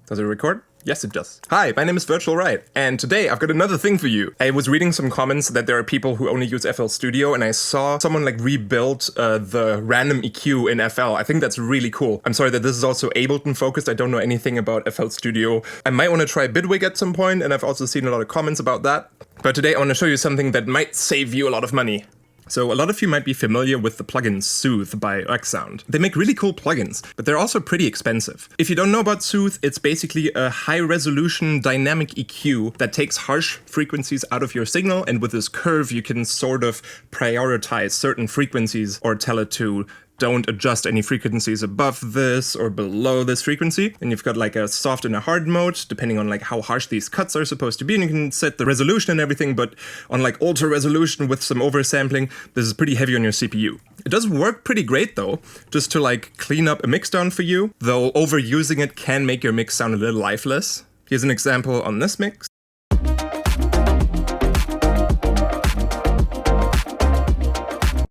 Does it record? Yes, it does. Hi, my name is Virtual Riot, and today I've got another thing for you. I was reading some comments that there are people who only use FL Studio, and I saw someone rebuild the random EQ in FL. I think that's really cool. I'm sorry that this is also Ableton focused. I don't know anything about FL Studio. I might want to try Bitwig at some point, and I've also seen a lot of comments about that. But today I want to show you something that might save you a lot of money. So a lot of you might be familiar with the plugin Soothe by Sound. They make really cool plugins, but they're also pretty expensive. If you don't know about Soothe, it's basically a high-resolution dynamic EQ that takes harsh frequencies out of your signal, and with this curve you can sort of prioritize certain frequencies or tell it to don't adjust any frequencies above this or below this frequency. And you've got a soft and a hard mode, depending on how harsh these cuts are supposed to be. And you can set the resolution and everything, but on ultra resolution with some oversampling, this is pretty heavy on your CPU. It does work pretty great though, just to clean up a mixdown for you, though overusing it can make your mix sound a little lifeless. Here's an example on this mix.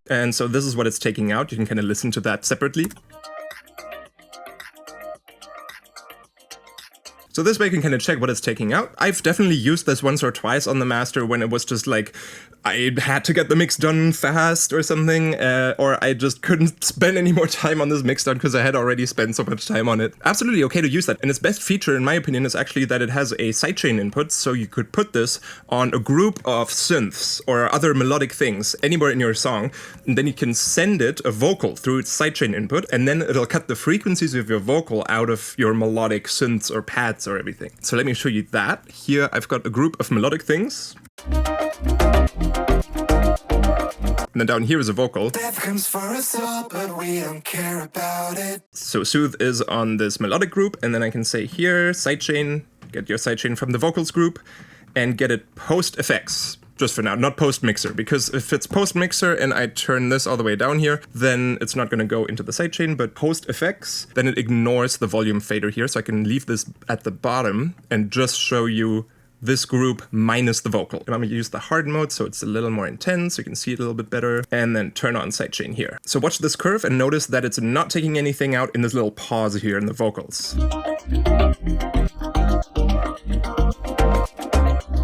And so this is what it's taking out. You can kind of listen to that separately. So this way you can kind of check what it's taking out. I've definitely used this once or twice on the master when it was just I had to get the mix done fast or something, or I just couldn't spend any more time on this mix done because I had already spent so much time on it. Absolutely okay to use that. And its best feature, in my opinion, is actually that it has a sidechain input, so you could put this on a group of synths or other melodic things anywhere in your song, and then you can send it a vocal through its sidechain input, and then it'll cut the frequencies of your vocal out of your melodic synths or pads or everything. So let me show you that. Here I've got a group of melodic things. And then down here is a vocal. Death comes for us all, but we don't care about it. So Soothe is on this melodic group, and then I can say here, sidechain, get your sidechain from the vocals group, and get it post effects. Just for now, not post mixer, because if it's post mixer and I turn this all the way down here, then it's not going to go into the sidechain, but post effects, then it ignores the volume fader here. So I can leave this at the bottom and just show you this group minus the vocal. And I'm going to use the hard mode so it's a little more intense, so you can see it a little bit better, and then turn on sidechain here. So watch this curve and notice that it's not taking anything out in this little pause here in the vocals.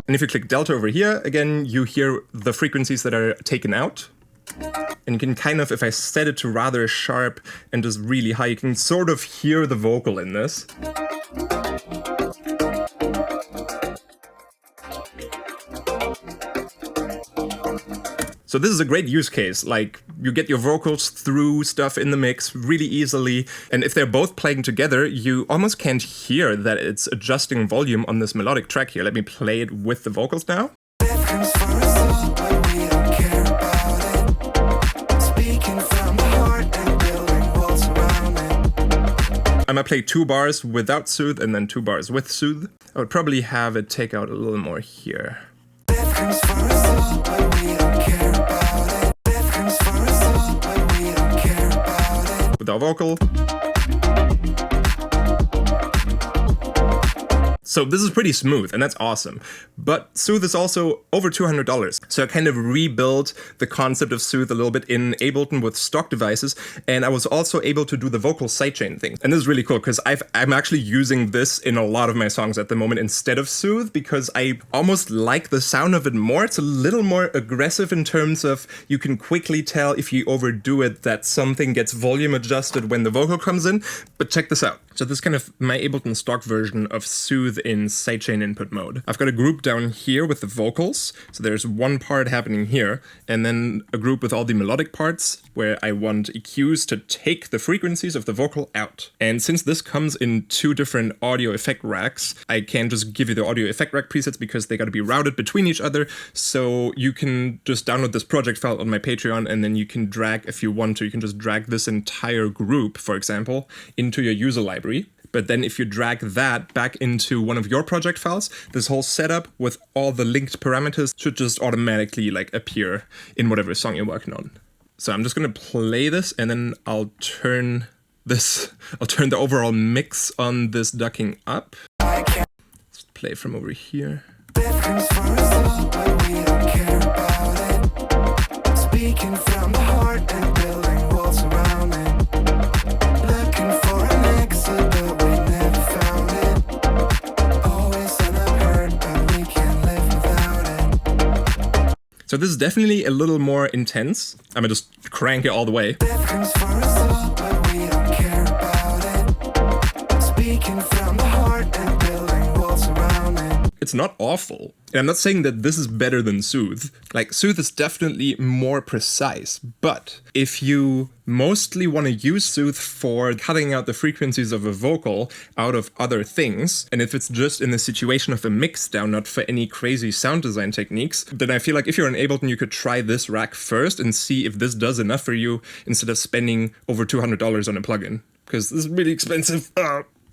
And if you click delta over here, again, you hear the frequencies that are taken out. And you can kind of, if I set it to rather sharp and just really high, you can sort of hear the vocal in this. So this is a great use case, you get your vocals through stuff in the mix really easily, and if they're both playing together, you almost can't hear that it's adjusting volume on this melodic track here. Let me play it with the vocals now. I'm gonna play 2 bars without Soothe and then 2 bars with Soothe. I would probably have it take out a little more here. With our vocal. So this is pretty smooth, and that's awesome. But Soothe is also over $200. So I kind of rebuilt the concept of Soothe a little bit in Ableton with stock devices, and I was also able to do the vocal sidechain thing. And this is really cool because I'm actually using this in a lot of my songs at the moment instead of Soothe, because I almost like the sound of it more. It's a little more aggressive in terms of you can quickly tell if you overdo it that something gets volume adjusted when the vocal comes in. But check this out. So this is kind of my Ableton stock version of Soothe in sidechain input mode. I've got a group down here with the vocals. So there's one part happening here, and then a group with all the melodic parts where I want EQs to take the frequencies of the vocal out. And since this comes in 2 different audio effect racks, I can't just give you the audio effect rack presets because they got to be routed between each other. So you can just download this project file on my Patreon, and then you can drag, if you want to, you can just drag this entire group, for example, into your user library. But then if you drag that back into one of your project files, this whole setup with all the linked parameters should just automatically appear in whatever song you're working on. So I'm just gonna play this, and then I'll turn the overall mix on this ducking up. Let's play from over here. Speaking from the heart and building walls around it. Looking for an exit, but we never found it. So this is definitely a little more intense. I'm gonna just crank it all the way. It's not awful. And I'm not saying that this is better than Soothe. Like, Soothe is definitely more precise, but if you mostly want to use Soothe for cutting out the frequencies of a vocal out of other things, and if it's just in the situation of a mix down, not for any crazy sound design techniques, then I feel like if you're in Ableton, you could try this rack first and see if this does enough for you instead of spending over $200 on a plugin, because this is really expensive.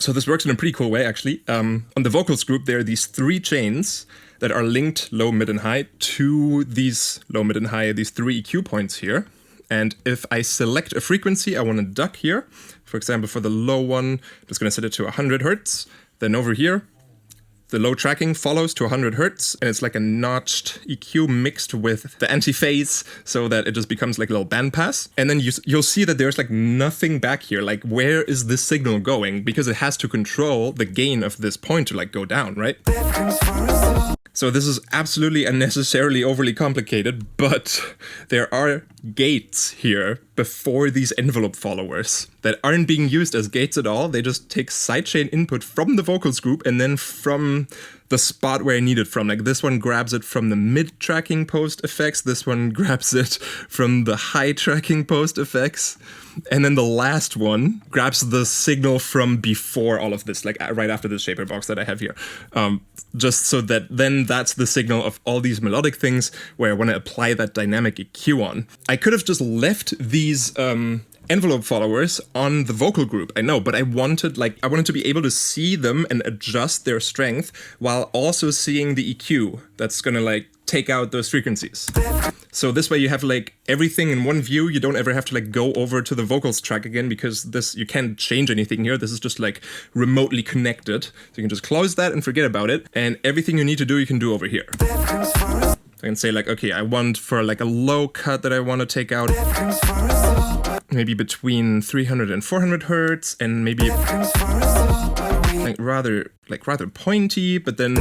So this works in a pretty cool way, actually. On the vocals group, there are these 3 chains that are linked low, mid, and high to these low, mid, and high, these 3 EQ points here. And if I select a frequency I want to duck here, for example, for the low one, I'm just going to set it to 100 Hertz. Then over here, the low tracking follows to 100 Hertz, and it's like a notched EQ mixed with the anti-phase so that it just becomes like a little bandpass. And then you'll see that there's like nothing back here. Like, where is this signal going? Because it has to control the gain of this point to like go down, right? So this is absolutely unnecessarily overly complicated, but there are gates here before these envelope followers that aren't being used as gates at all. They just take sidechain input from the vocals group and then from the spot where I need it from. Like, this one grabs it from the mid tracking post effects, this one grabs it from the high tracking post effects, and then the last one grabs the signal from before all of this, like right after this shaper box that I have here. Just so that then that's the signal of all these melodic things where I want to apply that dynamic EQ on. I could have just left these envelope followers on the vocal group, I know, but I wanted to be able to see them and adjust their strength while also seeing the EQ that's gonna like take out those frequencies. So this way you have like everything in one view. You don't ever have to like go over to the vocals track again, because this, you can't change anything here. This is just like remotely connected. So you can just close that and forget about it. And everything you need to do, you can do over here. I can say like, okay, I want for like a low cut that I want to take out, maybe between 300 and 400 Hertz, and maybe rather pointy, but then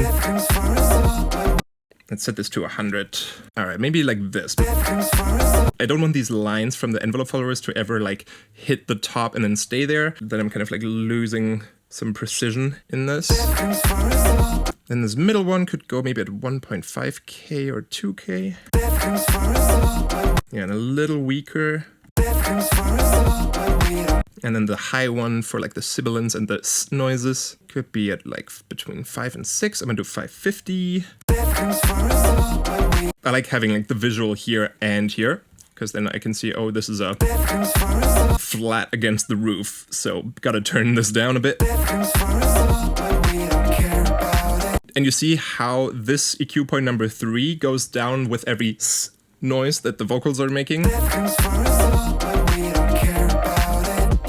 let's set this to 100. All right, maybe like this. I don't want these lines from the envelope followers to ever like hit the top and then stay there. Then I'm kind of like losing some precision in this. Then this middle one could go maybe at 1.5K or 2K. Yeah, and a little weaker. And then the high one for like the sibilants and the noises could be at like between 5 and 6. I'm gonna do 550. I like having like the visual here and here, because then I can see, oh, this is a flat against the roof, so gotta turn this down a bit. And you see how this EQ point number 3 goes down with every s noise that the vocals are making.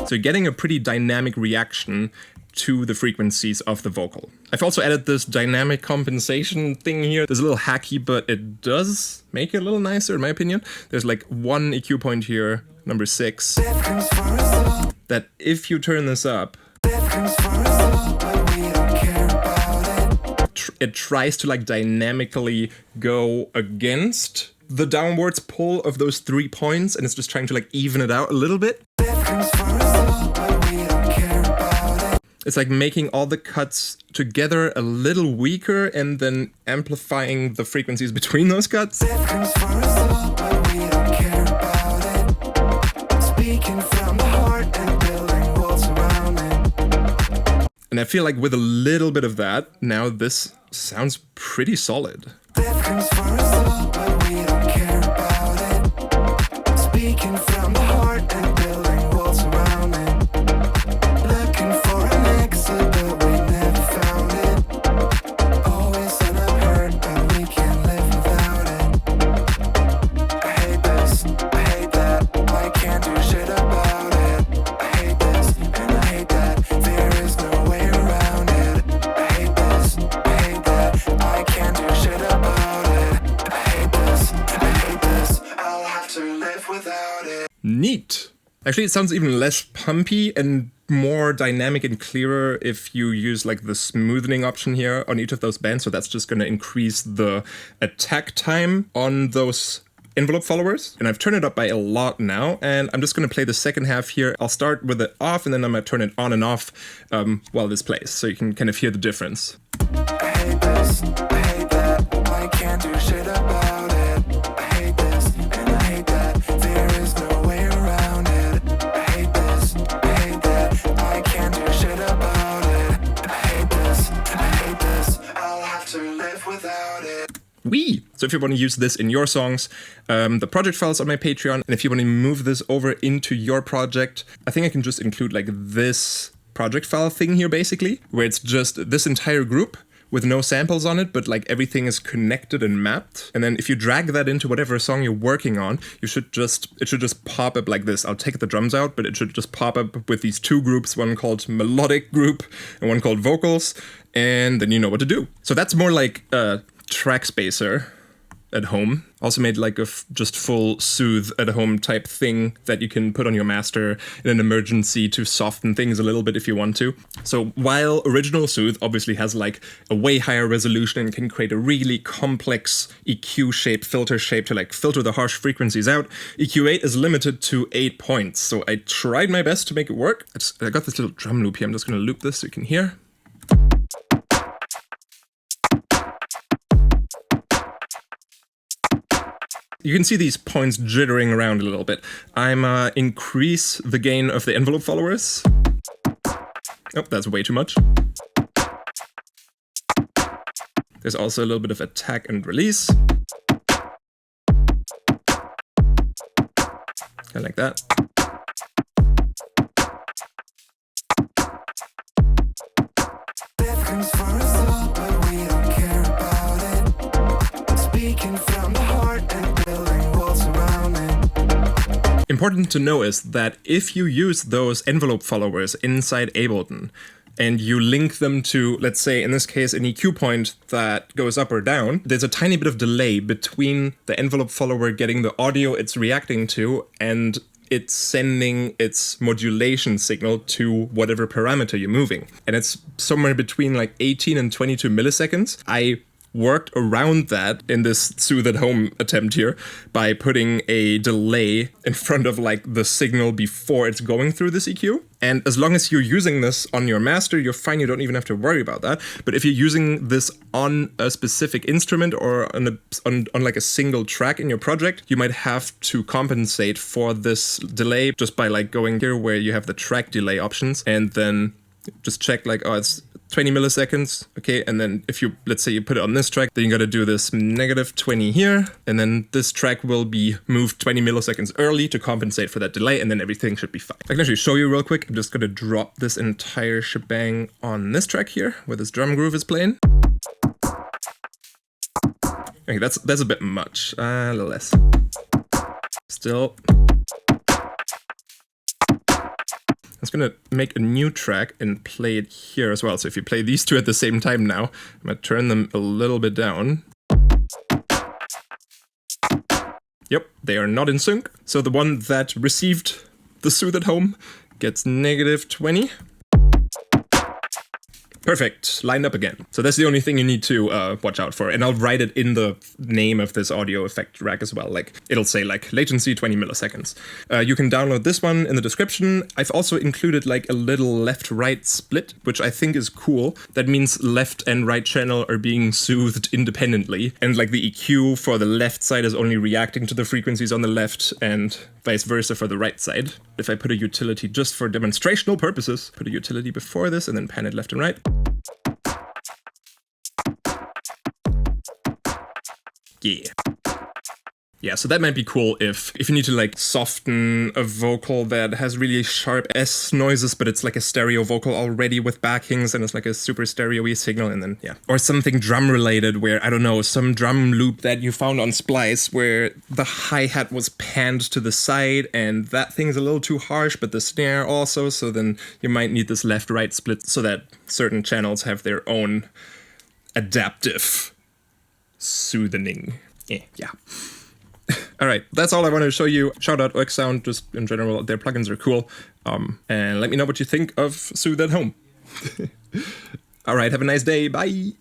So you're getting a pretty dynamic reaction to the frequencies of the vocal. I've also added this dynamic compensation thing here. It's a little hacky, but it does make it a little nicer in my opinion. There's like one EQ point here, number 6, that if you turn this up, it tries to like dynamically go against the downwards pull of those 3 points, and it's just trying to like even it out a little bit. It's like making all the cuts together a little weaker and then amplifying the frequencies between those cuts. And I feel like with a little bit of that, now this sounds pretty solid. Neat. Actually, it sounds even less pumpy and more dynamic and clearer if you use like the smoothing option here on each of those bands. So that's just going to increase the attack time on those envelope followers. And I've turned it up by a lot now, and I'm just going to play the second half here. I'll start with it off, and then I'm going to turn it on and off while this plays, so you can kind of hear the difference. I hate this, I hate that, I can't do shit about it. I hate this, and I hate that, there is no way around it. I hate this, I hate that, I can't do shit about it. I hate this, I'll have to live without it. Wee! So if you want to use this in your songs, the project file's on my Patreon, and if you want to move this over into your project, I think I can just include like this project file thing here basically, where it's just this entire group with no samples on it, but like everything is connected and mapped. And then if you drag that into whatever song you're working on, it should just pop up like this. I'll take the drums out, but it should just pop up with these two groups, one called melodic group and one called vocals, and then you know what to do. So that's more like a track spacer at home. Also made like a just full soothe at home type thing that you can put on your master in an emergency to soften things a little bit if you want to. So while original soothe obviously has like a way higher resolution and can create a really complex EQ shape, filter shape to like filter the harsh frequencies out, EQ8 is limited to 8 points. So I tried my best to make it work. I got this little drum loop here. I'm just gonna loop this so you can hear. You can see these points jittering around a little bit. I'm increase the gain of the envelope followers. Oh, that's way too much. There's also a little bit of attack and release. Kind of like that. Important to know is that if you use those envelope followers inside Ableton and you link them to, let's say in this case, an EQ point that goes up or down, there's a tiny bit of delay between the envelope follower getting the audio it's reacting to and it's sending its modulation signal to whatever parameter you're moving. And it's somewhere between like 18 and 22 milliseconds. I worked around that in this soothe at home attempt here by putting a delay in front of like the signal before it's going through this EQ. And as long as you're using this on your master, you're fine. You don't even have to worry about that. But if you're using this on a specific instrument or on like a single track in your project, you might have to compensate for this delay just by like going here where you have the track delay options and then just check like, oh, it's 20 milliseconds, okay, and then if you, let's say you put it on this track, then you gotta do this -20 here, and then this track will be moved 20 milliseconds early to compensate for that delay, and then everything should be fine. I can actually show you real quick. I'm just gonna drop this entire shebang on this track here, where this drum groove is playing. Okay, that's a bit much, a little less. Still. I'm just gonna make a new track and play it here as well. So if you play these two at the same time now, I'm gonna turn them a little bit down. Yep, they are not in sync. So the one that received the soothe at home gets -20. Perfect, lined up again. So that's the only thing you need to watch out for. And I'll write it in the name of this audio effect rack as well. Like it'll say like latency 20 milliseconds. You can download this one in the description. I've also included like a little left-right split, which I think is cool. That means left and right channel are being soothed independently. And like the EQ for the left side is only reacting to the frequencies on the left and vice versa for the right side. If I put a utility just for demonstrational purposes, put a utility before this and then pan it left and right. Yeah. Yeah, so that might be cool if you need to like soften a vocal that has really sharp S noises, but it's like a stereo vocal already with backings and it's like a super stereo-y signal, and then yeah. Or something drum related where, I don't know, some drum loop that you found on Splice where the hi-hat was panned to the side and that thing's a little too harsh, but the snare also, so then you might need this left-right split so that certain channels have their own adaptive soothing. Yeah. All right, that's all I wanted to show you. Shout out Oak Sound, just in general, their plugins are cool. And let me know what you think of Soothe at Home. All right, have a nice day. Bye.